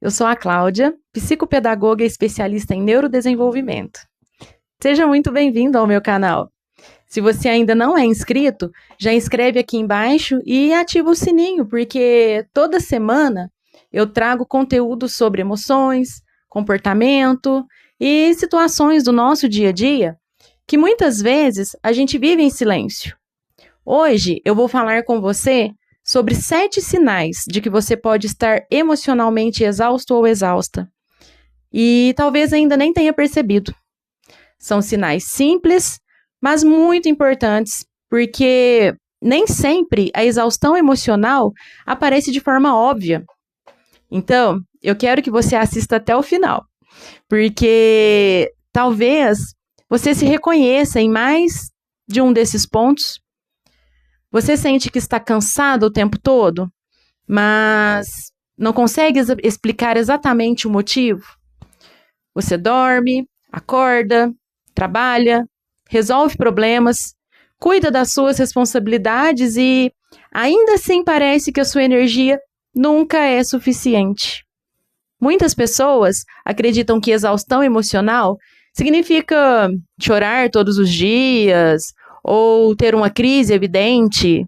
Eu sou a Cláudia, psicopedagoga e especialista em neurodesenvolvimento. Seja muito bem-vindo ao meu canal. Se você ainda não é inscrito, já inscreve aqui embaixo e ativa o sininho, porque toda semana eu trago conteúdo sobre emoções, comportamento e situações do nosso dia a dia que muitas vezes a gente vive em silêncio. Hoje eu vou falar com você sobre 7 sinais de que você pode estar emocionalmente exausto ou exausta. E talvez ainda nem tenha percebido. São sinais simples, mas muito importantes, porque nem sempre a exaustão emocional aparece de forma óbvia. Então, eu quero que você assista até o final, porque talvez você se reconheça em mais de um desses pontos. Você sente que está cansado o tempo todo, mas não consegue explicar exatamente o motivo? Você dorme, acorda, trabalha, resolve problemas, cuida das suas responsabilidades e ainda assim parece que a sua energia nunca é suficiente. Muitas pessoas acreditam que exaustão emocional significa chorar todos os dias ou ter uma crise evidente,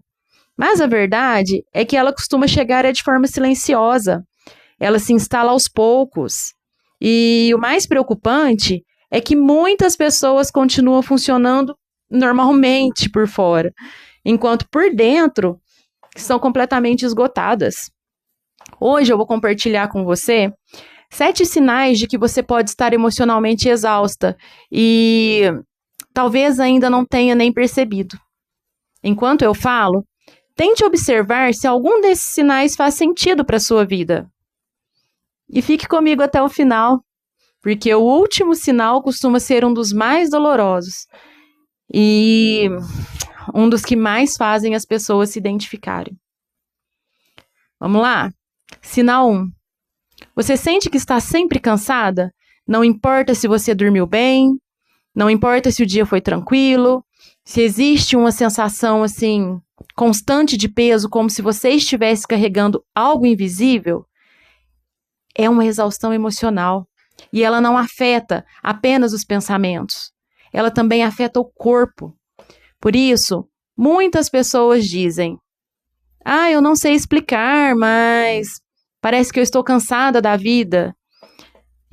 mas a verdade é que ela costuma chegar de forma silenciosa, ela se instala aos poucos. E o mais preocupante é que muitas pessoas continuam funcionando normalmente por fora, enquanto por dentro estão completamente esgotadas. Hoje eu vou compartilhar com você 7 sinais de que você pode estar emocionalmente exausta e talvez ainda não tenha nem percebido. Enquanto eu falo, tente observar se algum desses sinais faz sentido para a sua vida. E fique comigo até o final, porque o último sinal costuma ser um dos mais dolorosos e um dos que mais fazem as pessoas se identificarem. Vamos lá? Sinal 1. Você sente que está sempre cansada? Não importa se você dormiu bem, não importa se o dia foi tranquilo, se existe uma sensação assim constante de peso, como se você estivesse carregando algo invisível, é uma exaustão emocional. E ela não afeta apenas os pensamentos, ela também afeta o corpo. Por isso, muitas pessoas dizem: eu não sei explicar, mas parece que eu estou cansada da vida.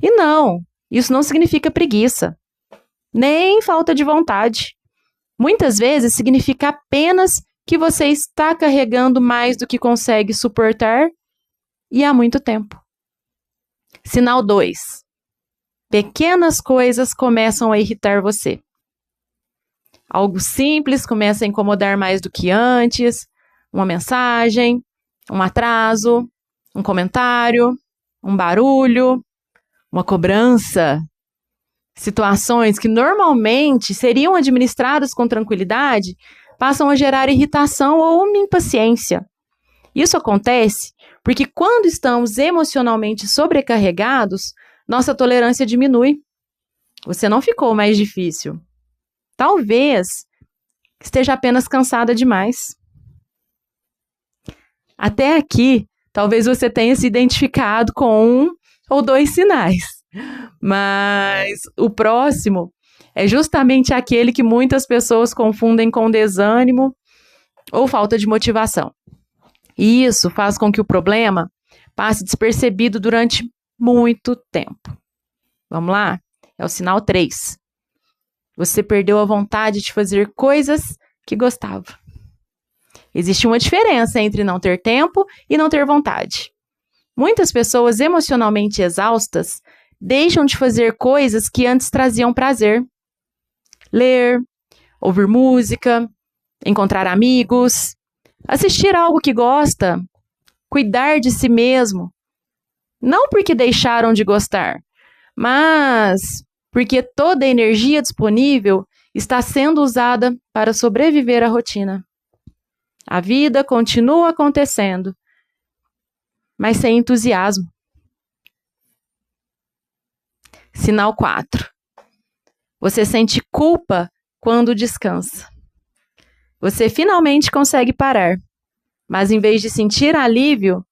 E não, isso não significa preguiça, nem falta de vontade. Muitas vezes significa apenas que você está carregando mais do que consegue suportar e há muito tempo. Sinal 2. Pequenas coisas começam a irritar você. Algo simples começa a incomodar mais do que antes. Uma mensagem, um atraso, um comentário, um barulho, uma cobrança. Situações que normalmente seriam administradas com tranquilidade passam a gerar irritação ou uma impaciência. Isso acontece porque quando estamos emocionalmente sobrecarregados, nossa tolerância diminui. Você não ficou mais difícil. Talvez esteja apenas cansada demais. Até aqui, talvez você tenha se identificado com 1 ou 2 sinais. Mas o próximo é justamente aquele que muitas pessoas confundem com desânimo ou falta de motivação. E isso faz com que o problema passe despercebido durante muito tempo. Vamos lá? É o sinal 3. Você perdeu a vontade de fazer coisas que gostava. Existe uma diferença entre não ter tempo e não ter vontade. Muitas pessoas emocionalmente exaustas deixam de fazer coisas que antes traziam prazer. Ler, ouvir música, encontrar amigos, assistir algo que gosta, cuidar de si mesmo. Não porque deixaram de gostar, mas porque toda a energia disponível está sendo usada para sobreviver à rotina. A vida continua acontecendo, mas sem entusiasmo. Sinal 4. Você sente culpa quando descansa. Você finalmente consegue parar, mas em vez de sentir alívio,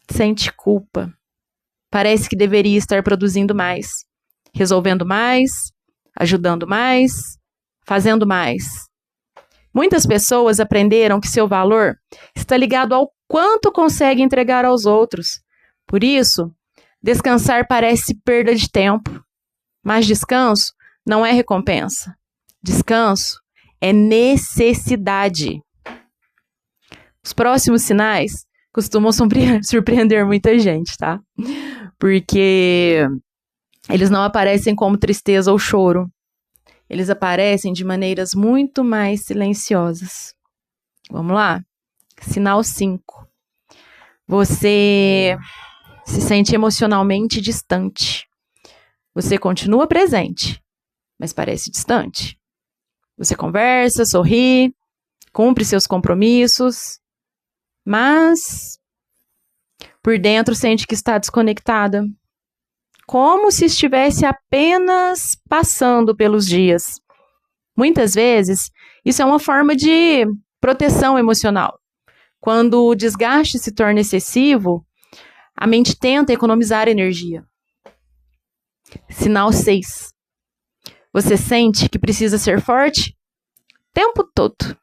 sente culpa. Parece que deveria estar produzindo mais, resolvendo mais, ajudando mais, fazendo mais. Muitas pessoas aprenderam que seu valor está ligado ao quanto consegue entregar aos outros. Por isso, descansar parece perda de tempo, mas descanso não é recompensa. Descanso é necessidade. Os próximos sinais costumam surpreender muita gente, tá? Porque eles não aparecem como tristeza ou choro. Eles aparecem de maneiras muito mais silenciosas. Vamos lá? Sinal 5. Você se sente emocionalmente distante. Você continua presente, mas parece distante. Você conversa, sorri, cumpre seus compromissos, mas por dentro sente que está desconectada, como se estivesse apenas passando pelos dias. Muitas vezes, isso é uma forma de proteção emocional. Quando o desgaste se torna excessivo, a mente tenta economizar energia. Sinal 6. Você sente que precisa ser forte o tempo todo.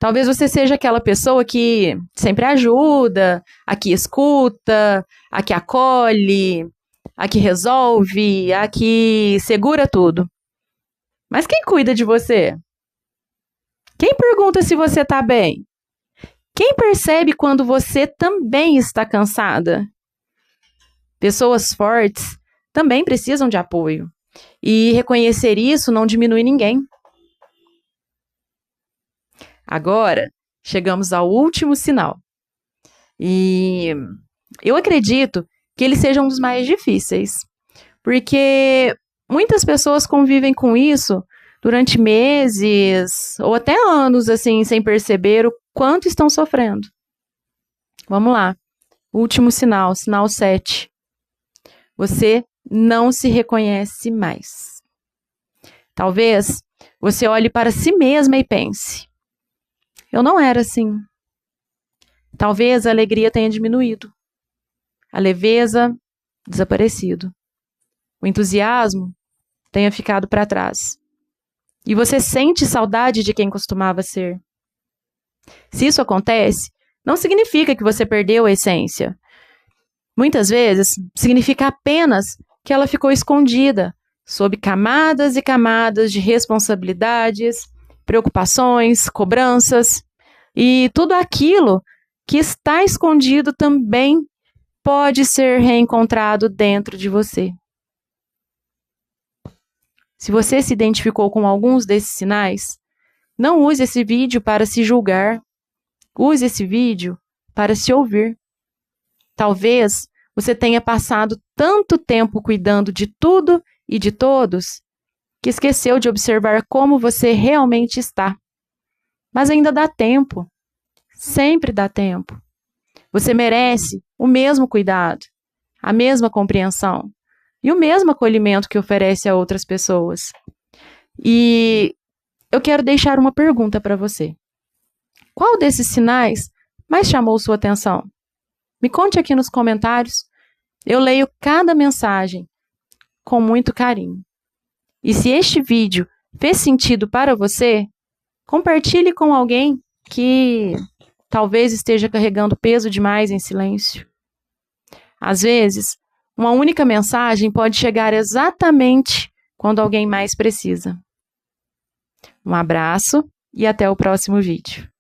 Talvez você seja aquela pessoa que sempre ajuda, a que escuta, a que acolhe, a que resolve, a que segura tudo. Mas quem cuida de você? Quem pergunta se você está bem? Quem percebe quando você também está cansada? Pessoas fortes também precisam de apoio. E reconhecer isso não diminui ninguém. Agora, chegamos ao último sinal. E eu acredito que ele seja um dos mais difíceis. Porque muitas pessoas convivem com isso durante meses ou até anos, assim, sem perceber o quanto estão sofrendo. Vamos lá. Último sinal, sinal 7. Você não se reconhece mais. Talvez você olhe para si mesma e pense: eu não era assim. Talvez a alegria tenha diminuído, a leveza desaparecido, o entusiasmo tenha ficado para trás. E você sente saudade de quem costumava ser. Se isso acontece, não significa que você perdeu a essência. Muitas vezes, significa apenas que ela ficou escondida sob camadas e camadas de responsabilidades, preocupações, cobranças, e tudo aquilo que está escondido também pode ser reencontrado dentro de você. Se você se identificou com alguns desses sinais, não use esse vídeo para se julgar. Use esse vídeo para se ouvir. Talvez você tenha passado tanto tempo cuidando de tudo e de todos que esqueceu de observar como você realmente está. Mas ainda dá tempo. Sempre dá tempo. Você merece o mesmo cuidado, a mesma compreensão e o mesmo acolhimento que oferece a outras pessoas. E eu quero deixar uma pergunta para você. Qual desses sinais mais chamou sua atenção? Me conte aqui nos comentários. Eu leio cada mensagem com muito carinho. E se este vídeo fez sentido para você, compartilhe com alguém que talvez esteja carregando peso demais em silêncio. Às vezes, uma única mensagem pode chegar exatamente quando alguém mais precisa. Um abraço e até o próximo vídeo.